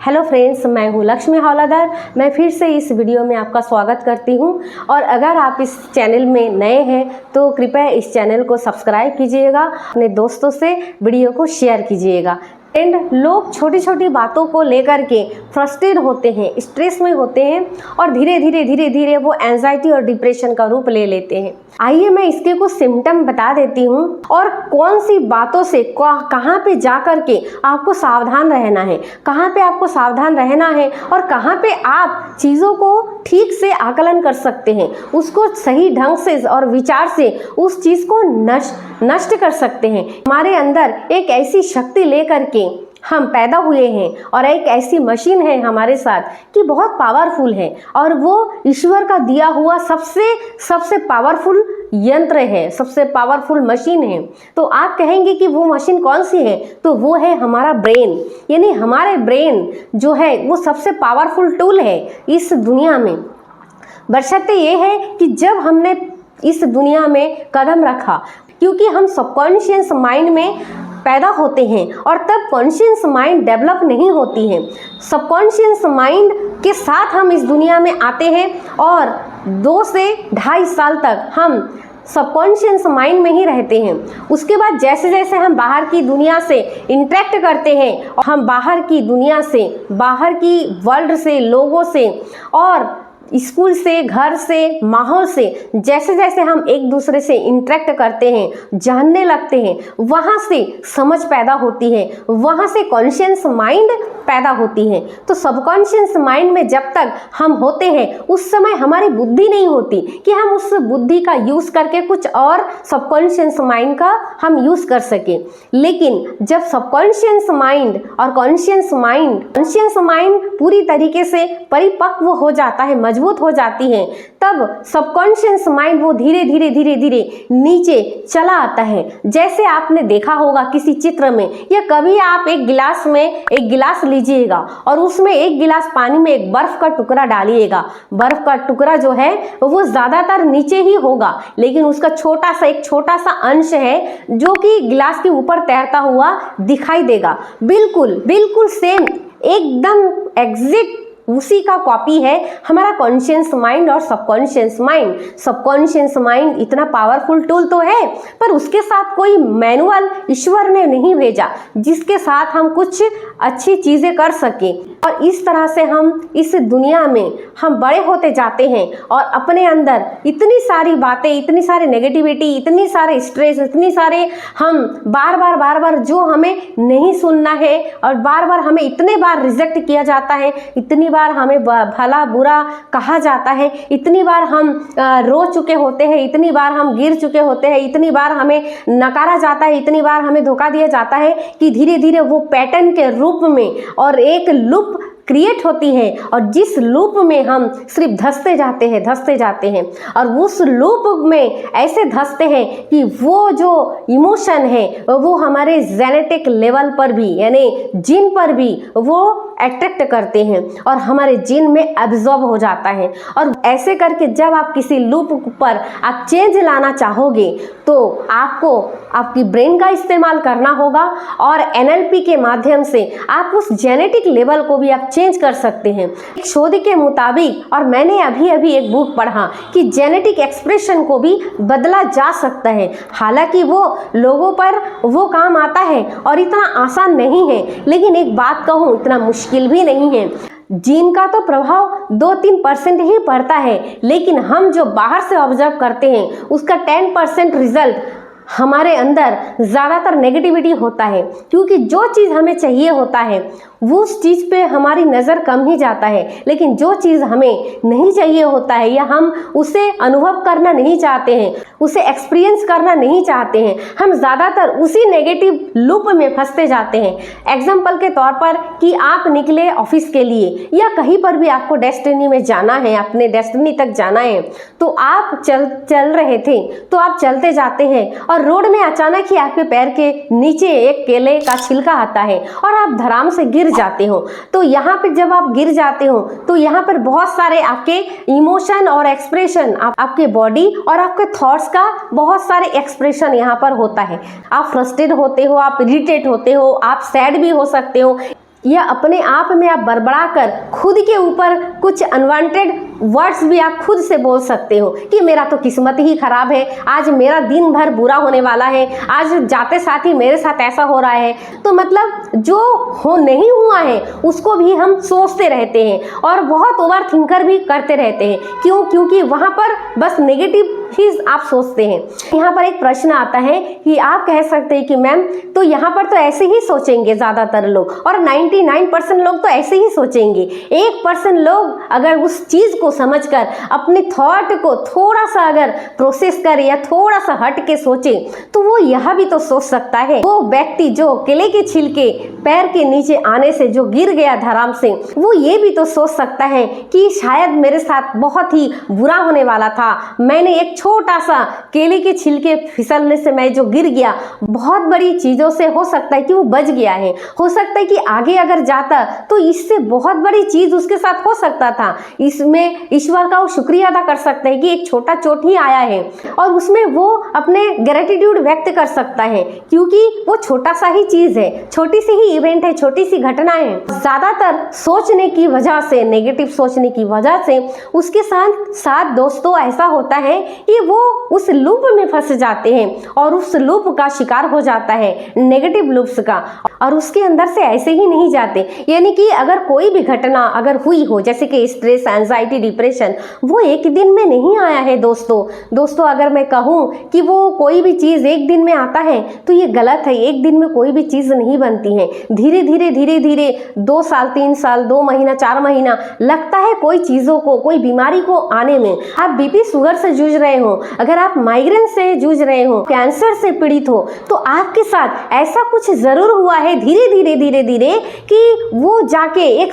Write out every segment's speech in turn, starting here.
Hello friends, मैं हूँ लक्ष्मी हौलादार। मैं फिर से इस वीडियो में आपका स्वागत करती हूँ। और अगर आप इस चैनल में नए हैं तो कृपया इस चैनल को सब्सक्राइब कीजिएगा, अपने दोस्तों से वीडियो को शेयर कीजिएगा। एंड लोग छोटी छोटी बातों को लेकर के फ्रस्ट्रेट होते हैं, स्ट्रेस में होते हैं और धीरे धीरे वो एंजाइटी और डिप्रेशन का रूप ले लेते हैं। आइए मैं इसके कुछ सिम्टम बता देती हूँ और कौन सी बातों से कहाँ पे जा कर के आपको सावधान रहना है, कहाँ पे आपको सावधान रहना है और कहाँ पे आप चीज़ों को ठीक से आकलन कर सकते हैं, उसको सही ढंग से और विचार से उस चीज़ को नष्ट कर सकते हैं। हमारे अंदर एक ऐसी शक्ति लेकर के हम पैदा हुए हैं और एक ऐसी मशीन है हमारे साथ कि बहुत पावरफुल है और वो ईश्वर का दिया हुआ सबसे पावरफुल यंत्र है, सबसे पावरफुल मशीन है। तो आप कहेंगे कि वो मशीन कौन सी है, तो वो है हमारा ब्रेन। यानी हमारे ब्रेन जो है वो सबसे पावरफुल टूल है इस दुनिया में। बशर्ते ये है कि जब हमने इस दुनिया में कदम रखा, क्योंकि हम सबकॉन्शियस माइंड में पैदा होते हैं और तब कॉन्शियस माइंड डेवलप नहीं होती है। सबकॉन्शियस माइंड के साथ हम इस दुनिया में आते हैं और 2 से 2.5 साल तक हम सबकॉन्शियस माइंड में ही रहते हैं। उसके बाद जैसे जैसे हम बाहर की दुनिया से इंटरेक्ट करते हैं और हम बाहर की दुनिया से, बाहर की वर्ल्ड से, लोगों से और स्कूल से, घर से, माहौल से जैसे जैसे हम एक दूसरे से इंटरेक्ट करते हैं, जानने लगते हैं, वहाँ से समझ पैदा होती है, वहाँ से कॉन्शियस माइंड पैदा होती है। तो सबकॉन्शियस माइंड में जब तक हम होते हैं उस समय हमारी बुद्धि नहीं होती कि हम उस बुद्धि का यूज़ करके कुछ और सबकॉन्शियस माइंड का हम यूज़ कर सकें। लेकिन जब सबकॉन्शियस माइंड और कॉन्शियस माइंड पूरी तरीके से परिपक्व हो जाता है, मजबूत हो जाती है, तब सबकॉन्शियस माइंड वो धीरे धीरे नीचे चला आता है। जैसे आपने देखा होगा किसी चित्र में, या कभी आप एक गिलास लीजिएगा और उसमें एक गिलास पानी में एक बर्फ का टुकड़ा डालिएगा। बर्फ का टुकड़ा जो है वो ज्यादातर नीचे ही होगा, लेकिन उसका एक छोटा सा अंश है जो कि गिलास के ऊपर तैरता हुआ दिखाई देगा। बिल्कुल सेम, एकदम एग्जैक्ट उसी का कॉपी है हमारा कॉन्शियस माइंड और सबकॉन्शियस माइंड। सबकॉन्शियस माइंड इतना पावरफुल टूल तो है, पर उसके साथ कोई मैनुअल ईश्वर ने नहीं भेजा जिसके साथ हम कुछ अच्छी चीजें कर सके। और इस तरह से हम इस दुनिया में हम बड़े होते जाते हैं और अपने अंदर इतनी सारी बातें, इतनी सारी नेगेटिविटी, इतनी सारे स्ट्रेस, इतनी सारे हम बार बार जो हमें नहीं सुनना है और बार बार हमें इतने बार रिजेक्ट किया जाता है, इतनी बार हमें भला बुरा कहा जाता है, इतनी बार हम रो चुके होते हैं, इतनी बार हम गिर चुके होते हैं, इतनी बार हमें नकारा जाता है, इतनी बार हमें धोखा दिया जाता है कि धीरे धीरे वो पैटर्न के रूप में और एक लूप क्रिएट होती है और जिस लूप में हम सिर्फ धंसते जाते हैं और उस लूप में ऐसे धंसते हैं कि वो जो इमोशन है वो हमारे जेनेटिक लेवल पर भी, यानी जीन पर भी वो अट्रैक्ट करते हैं और हमारे जीन में एब्जॉर्ब हो जाता है। और ऐसे करके जब आप किसी लूप पर आप चेंज लाना चाहोगे तो आपको आपकी ब्रेन का इस्तेमाल करना होगा और NLP के माध्यम से आप उस जेनेटिक लेवल को भी आप चेंज कर सकते हैं। एक शोध के मुताबिक, और मैंने अभी एक बुक पढ़ा कि जेनेटिक एक्सप्रेशन को भी बदला जा सकता है। हालांकि वो लोगों पर वो काम आता है और इतना आसान नहीं है, लेकिन एक बात कहूँ, इतना मुश्किल भी नहीं है। जीन का तो प्रभाव 2-3% ही पड़ता है, लेकिन हम जो बाहर से ऑब्जर्व करते हैं उसका 10% रिजल्ट हमारे अंदर ज़्यादातर नेगेटिविटी होता है, क्योंकि जो चीज़ हमें चाहिए होता है वो उस चीज़ पे हमारी नज़र कम ही जाता है, लेकिन जो चीज़ हमें नहीं चाहिए होता है या हम उसे अनुभव करना नहीं चाहते हैं, उसे एक्सपीरियंस करना नहीं चाहते हैं, हम ज़्यादातर उसी नेगेटिव लूप में फंसते जाते हैं। एग्जाम्पल के तौर पर कि आप निकले ऑफिस के लिए या कहीं पर भी आपको डेस्टिनी में जाना है, अपने डेस्टिनी तक जाना है, तो आप चल रहे थे, तो आप चलते जाते हैं और रोड में अचानक ही आपके पैर के नीचे एक केले का छिलका आता है और आप धड़ाम से गिर जाते हो। तो यहाँ पे जब आप गिर जाते हो तो यहाँ पर बहुत सारे आपके इमोशन और एक्सप्रेशन, आपके बॉडी और आपके थॉट्स का बहुत सारे एक्सप्रेशन यहाँ पर होता है। आप फ्रस्ट्रेट होते हो, आप इरिटेट होते हो, आप सैड भी हो सकते हो, या अपने आप में आप बड़बड़ा कर खुद के ऊपर कुछ अनवांटेड वर्ड्स भी आप खुद से बोल सकते हो कि मेरा तो किस्मत ही खराब है, आज मेरा दिन भर बुरा होने वाला है, आज जाते साथ ही मेरे साथ ऐसा हो रहा है। तो मतलब जो हो नहीं हुआ है उसको भी हम सोचते रहते हैं और बहुत ओवर थिंकर भी करते रहते हैं। क्यों? क्योंकि वहाँ पर बस नेगेटिव ही आप सोचते हैं। यहाँ पर एक प्रश्न आता है कि आप कह सकते हैं कि मैम तो यहाँ पर तो ऐसे ही सोचेंगे ज़्यादातर लोग, और 99% लोग तो ऐसे ही सोचेंगे। 1% लोग अगर उस चीज़ को समझकर अपने थॉट को थोड़ा सा अगर प्रोसेस करे या थोड़ा सा हट के सोचे तो वो यह भी तो सोच सकता है, वो व्यक्ति जो केले के छिलके पैर के नीचे आने से जो गिर गया धराम से, वो ये भी तो सोच सकता है कि शायद मेरे साथ बहुत ही बुरा होने वाला था, मैंने एक छोटा सा केले के छिलके फिसलने से मैं जो गिर गया, बहुत बड़ी चीजों से हो सकता है कि वो बच गया है, हो सकता है कि आगे अगर जाता तो इससे बहुत बड़ी चीज उसके साथ हो सकता था। इसमें ईश्वर का वो शुक्रिया अदा कर सकता है कि एक छोटा चोट ही आया है और उसमें वो अपने ग्रेटिट्यूड व्यक्त कर सकता है, क्योंकि वो छोटा सा ही चीज है, छोटी सी ही इवेंट है, छोटी सी घटना है। ज्यादातर सोचने की वजह से, नेगेटिव सोचने की वजह से उसके साथ दोस्तों ऐसा होता है कि वो उस लूप में फंस जाते हैं और उस लूप का शिकार हो जाता है, नेगेटिव लूप्स का, और उसके अंदर से ऐसे ही नहीं जाते। यानी कि अगर कोई भी घटना अगर हुई हो, जैसे कि स्ट्रेस, एंजाइटी, डिप्रेशन, वो एक दिन में नहीं आया है दोस्तों अगर मैं कहूँ कि वो कोई भी चीज़ एक दिन में आता है तो ये गलत है। एक दिन में कोई भी चीज़ नहीं बनती है, धीरे धीरे 2 साल, 3 साल, 2 महीना, 4 महीना लगता है कोई चीज़ों को, कोई बीमारी को आने में। आप बीपी शुगर से जूझ रहे हो, अगर आप माइग्रेन से जूझ रहे हो, कैंसर से पीड़ित हो, तो आपके साथ ऐसा कुछ जरूर हुआ है धीरे धीरे कि वो जाके एक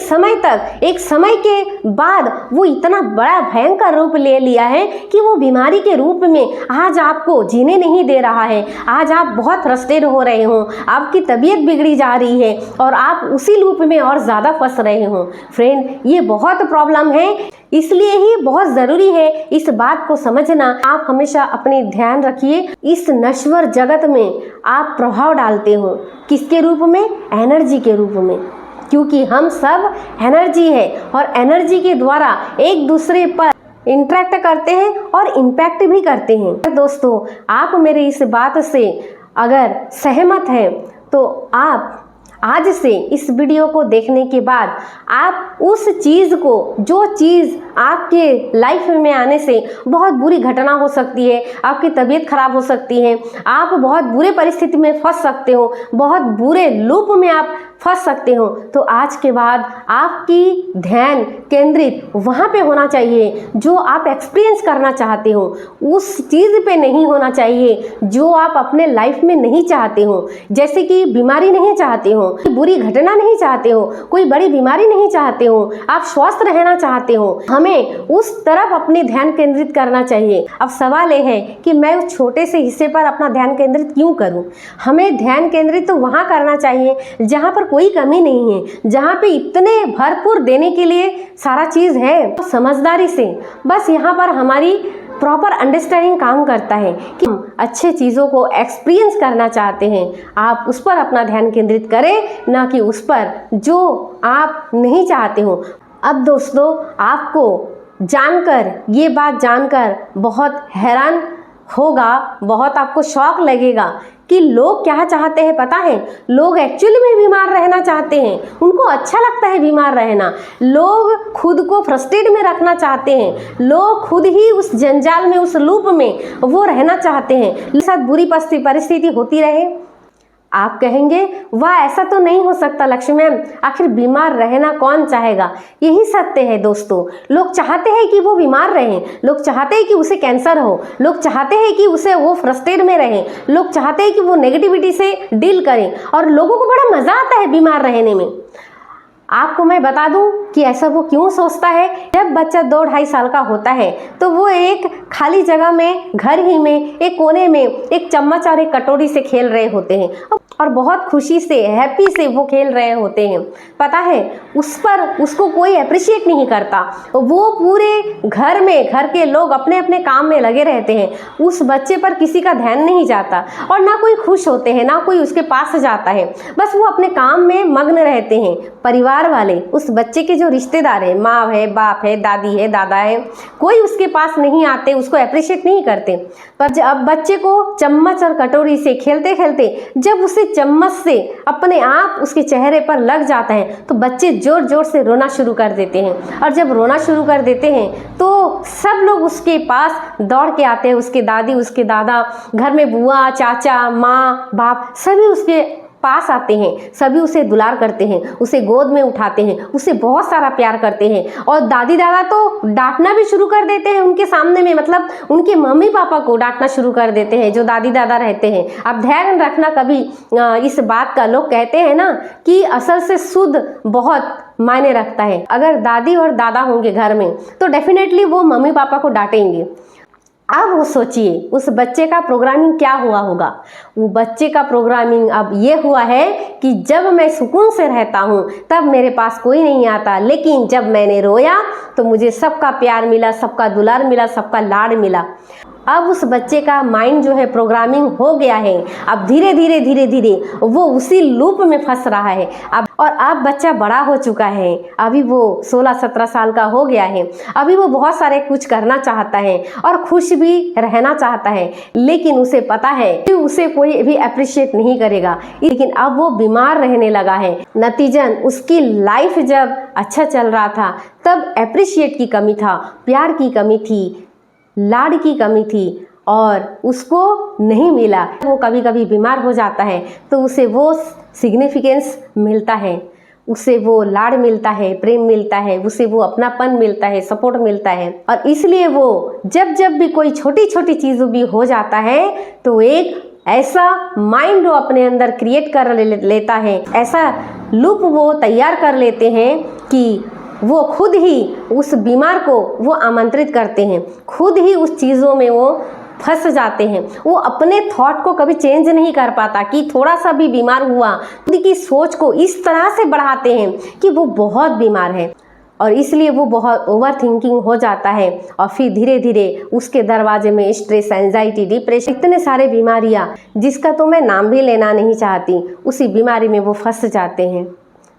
समय के बाद वो इतना बड़ा भयंकर रूप ले लिया है कि वो बीमारी के रूप में आज आपको जीने नहीं दे रहा है। आज आप बहुत फ्रस्ट्रेट हो रहे हो, आपकी तबीयत बिगड़ी जा रही है और आप उसी लूप में और ज़्यादा फंस रहे हो। फ्रेंड, ये बहुत प्रॉब्लम है, इसलिए ही बहुत ज़रूरी है इस बात को समझना। आप हमेशा अपने ध्यान रखिए, इस नश्वर जगत में आप प्रभाव डालते हो, किसके रूप में? एनर्जी के रूप में, क्योंकि हम सब एनर्जी है और एनर्जी के द्वारा एक दूसरे पर इंटरेक्ट करते हैं और इम्पैक्ट भी करते हैं। दोस्तों, आप मेरे इस बात से अगर सहमत हैं तो आप आज से इस वीडियो को देखने के बाद आप उस चीज़ को, जो चीज़ आपके लाइफ में आने से बहुत बुरी घटना हो सकती है, आपकी तबीयत खराब हो सकती है, आप बहुत बुरे परिस्थिति में फंस सकते हो, बहुत बुरे लूप में आप फंस सकते हो, तो आज के बाद आपकी ध्यान केंद्रित वहाँ पे होना चाहिए जो आप एक्सपीरियंस करना चाहते हो, उस चीज़ पे नहीं होना चाहिए जो आप अपने लाइफ में नहीं चाहते हो। जैसे कि बीमारी नहीं चाहते हो, बुरी घटना नहीं चाहते हो, कोई बड़ी बीमारी नहीं चाहते हो, आप स्वस्थ रहना चाहते हो, हमें उस तरफ अपने ध्यान केंद्रित करना चाहिए। अब सवाल यह है कि मैं उस छोटे से हिस्से पर अपना ध्यान केंद्रित क्यों करूं? हमें ध्यान केंद्रित तो वहां करना चाहिए जहां पर कोई कमी नहीं है, जहां पे इतने भरपूर देने के लिए सारा चीज है। तो समझदारी से बस यहाँ पर हमारी प्रॉपर अंडरस्टैंडिंग काम करता है कि हम अच्छे चीज़ों को एक्सपीरियंस करना चाहते हैं। आप उस पर अपना ध्यान केंद्रित करें, ना कि उस पर जो आप नहीं चाहते हो। अब दोस्तों, आपको जानकर, ये बात जानकर बहुत हैरान होगा, बहुत आपको शौक लगेगा कि लोग क्या चाहते हैं पता है? लोग एक्चुअली में बीमार रहना चाहते हैं, उनको अच्छा लगता है बीमार रहना। लोग खुद को फ्रस्ट्रेट में रखना चाहते हैं, लोग खुद ही उस जंजाल में, उस लूप में वो रहना चाहते हैं। साथ बुरी परिस्थिति होती रहे। आप कहेंगे वाह, ऐसा तो नहीं हो सकता लक्ष्मी मैम, आखिर बीमार रहना कौन चाहेगा? यही सत्य है दोस्तों, लोग चाहते हैं कि वो बीमार रहें, लोग चाहते हैं कि उसे कैंसर हो, लोग चाहते हैं कि उसे वो फ्रस्ट्रेट में रहें, लोग चाहते हैं कि वो नेगेटिविटी से डील करें, और लोगों को बड़ा मज़ा आता है बीमार रहने में। आपको मैं बता दूं कि ऐसा वो क्यों सोचता है। जब बच्चा 2-2.5 साल का होता है तो वो एक खाली जगह में, घर ही में, एक कोने में एक चम्मच और एक कटोरी से खेल रहे होते हैं। और बहुत खुशी से, हैप्पी से वो खेल रहे होते हैं। पता है, उस पर उसको कोई अप्रिशिएट नहीं करता। वो पूरे घर में, घर के लोग अपने अपने काम में लगे रहते हैं। उस बच्चे पर किसी का ध्यान नहीं जाता और ना कोई खुश होते हैं, ना कोई उसके पास जाता है। बस वो अपने काम में मग्न रहते हैं। परिवार वाले, उस बच्चे के जो रिश्तेदार हैं, माँ है, बाप है, दादी है, दादा है, कोई उसके पास नहीं आते, उसको अप्रिशिएट नहीं करते। पर जब बच्चे को चम्मच और कटोरी से खेलते खेलते जब उसे चम्मच से अपने आप उसके चेहरे पर लग जाता है तो बच्चे जोर जोर से रोना शुरू कर देते हैं। और जब रोना शुरू कर देते हैं तो सब लोग उसके पास दौड़ के आते हैं, उसके दादी, उसके दादा, घर में बुआ, चाचा, माँ, बाप, सभी उसके पास आते हैं। सभी उसे दुलार करते हैं, उसे गोद में उठाते हैं, उसे बहुत सारा प्यार करते हैं। और दादी दादा तो डांटना भी शुरू कर देते हैं उनके सामने में, मतलब उनके मम्मी पापा को डांटना शुरू कर देते हैं जो दादी दादा रहते हैं। अब ध्यान रखना कभी इस बात का, लोग कहते हैं ना कि असल से शुद्ध बहुत मायने रखता है। अगर दादी और दादा होंगे घर में तो डेफिनेटली वो मम्मी पापा को डांटेंगे। अब वो सोचिए उस बच्चे का प्रोग्रामिंग क्या हुआ होगा। वो बच्चे का प्रोग्रामिंग अब ये हुआ है कि जब मैं सुकून से रहता हूँ तब मेरे पास कोई नहीं आता, लेकिन जब मैंने रोया तो मुझे सबका प्यार मिला, सबका दुलार मिला, सबका लाड मिला। अब उस बच्चे का माइंड जो है प्रोग्रामिंग हो गया है। अब धीरे धीरे धीरे धीरे वो उसी लूप में फंस रहा है। अब बच्चा बड़ा हो चुका है, अभी वो 16-17 साल का हो गया है। अभी वो बहुत सारे कुछ करना चाहता है और खुश भी रहना चाहता है, लेकिन उसे पता है कि उसे कोई भी अप्रिशिएट नहीं करेगा। लेकिन अब वो बीमार रहने लगा है। नतीजन उसकी लाइफ जब अच्छा चल रहा था तब अप्रिशिएट की कमी था, प्यार की कमी थी, लाड की कमी थी और उसको नहीं मिला। वो कभी कभी बीमार हो जाता है तो उसे वो सिग्निफिकेंस मिलता है, उसे वो लाड मिलता है, प्रेम मिलता है, उसे वो अपनापन मिलता है, सपोर्ट मिलता है। और इसलिए वो जब जब भी कोई छोटी छोटी चीज़ भी हो जाता है तो एक ऐसा माइंड वो अपने अंदर क्रिएट कर लेता है, ऐसा लूप वो तैयार कर लेते हैं कि वो खुद ही उस बीमार को वो आमंत्रित करते हैं, खुद ही उस चीज़ों में वो फंस जाते हैं। वो अपने थॉट को कभी चेंज नहीं कर पाता कि थोड़ा सा भी बीमार हुआ, खुद की सोच को इस तरह से बढ़ाते हैं कि वो बहुत बीमार है और इसलिए वो बहुत ओवर थिंकिंग हो जाता है। और फिर धीरे धीरे उसके दरवाजे में स्ट्रेस, एंजाइटी, डिप्रेशन, इतने सारे बीमारियाँ जिसका तो मैं नाम भी लेना नहीं चाहती, उसी बीमारी में वो फंस जाते हैं।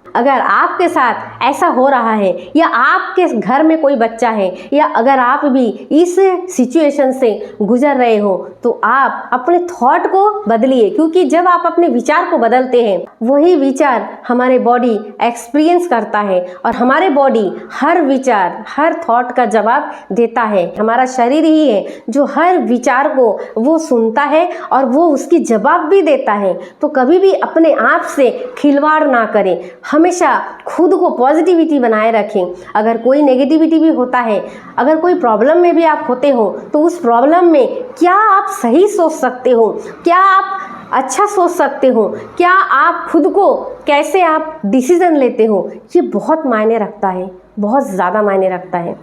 अगर आपके साथ ऐसा हो रहा है या आपके घर में कोई बच्चा है या अगर आप भी इस सिचुएशन से गुजर रहे हो तो आप अपने थॉट को बदलिए, क्योंकि जब आप अपने विचार को बदलते हैं वही विचार हमारे बॉडी एक्सपीरियंस करता है और हमारे बॉडी हर विचार, हर थॉट का जवाब देता है। हमारा शरीर ही है जो हर विचार को वो सुनता है और वो उसकी जवाब भी देता है। तो कभी भी अपने आप से खिलवाड़ ना करें, हमेशा खुद को पॉजिटिविटी बनाए रखें। अगर कोई नेगेटिविटी भी होता है, अगर कोई प्रॉब्लम में भी आप होते हो तो उस प्रॉब्लम में क्या आप सही सोच सकते हो, क्या आप अच्छा सोच सकते हो, क्या आप खुद को कैसे आप डिसीजन लेते हो, ये बहुत मायने रखता है, बहुत ज़्यादा मायने रखता है।